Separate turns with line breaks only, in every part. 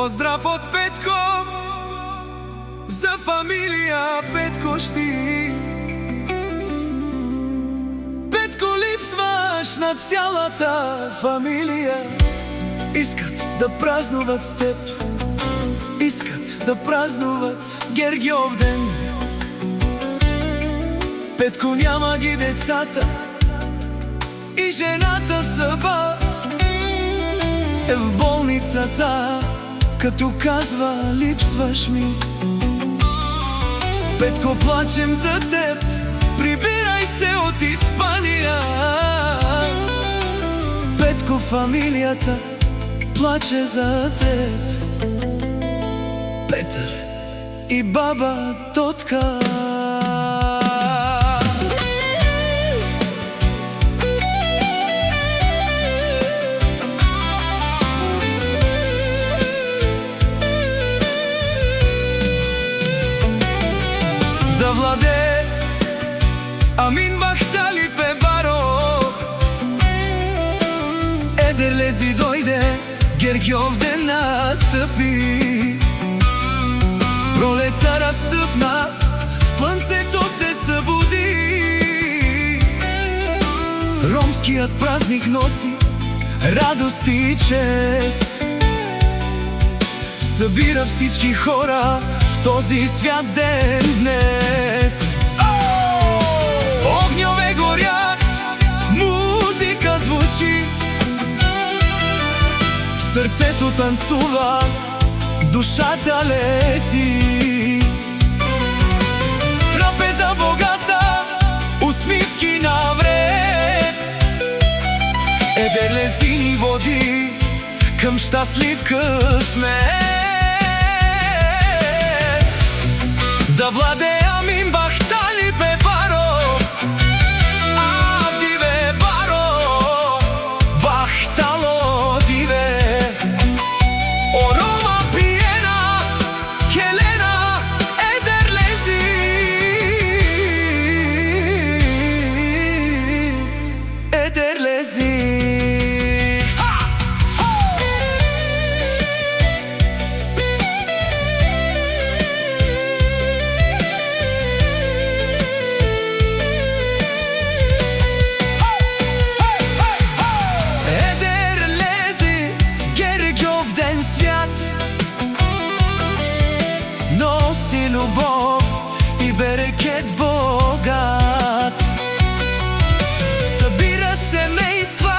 Поздрав од Петко за фамилија Петкошти. Петко, липсваш на цялата фамилија. Искат да празнуват с теб, искат да празнуват Гергјовден. Петко, няма ги децата и жената съба е в болницата, като казва липсваш ми. Петко, плачем за теб, прибирай се от Испанија. Петко, фамилията плаче за теб. Петър и баба Тотка. Да владе Амин Бахтали Пебаро, Едерлези дойде, Гергјовден настъпи. Пролета разцъфна, слънцето се събуди. Ромският празник носи радост и чест, събира всички хора в този свят ден днес. Огньове горят, музика звучи, сърцето танцува, душата лети. Трапеза богата, усмивки навред, Едерлези ни води към щастлив късмет. Да владе Амин Бахтали Пебаро, Авдиве Баро, Бахтало диве. О Рома пиена, Келена, Едерлези, Едерлези. Носи любов и берекет богат, събира семейства,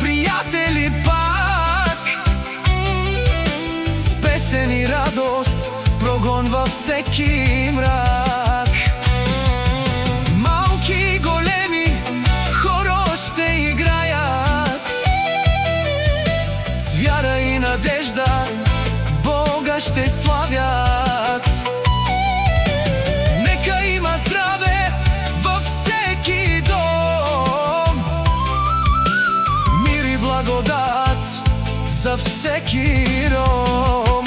приятели пак, с песен и радост прогонва всеки мрак. Малки и големи хора ще играят, с вяра и надежда Бога ще славят. Нека има здраве във всеки дом, мир и благодат за всеки ром.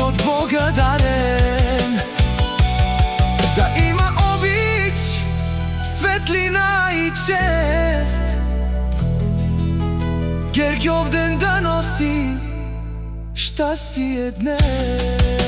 От Бога дарен, да има обич, светлина и чест, Гергјовден да носи щастие днес.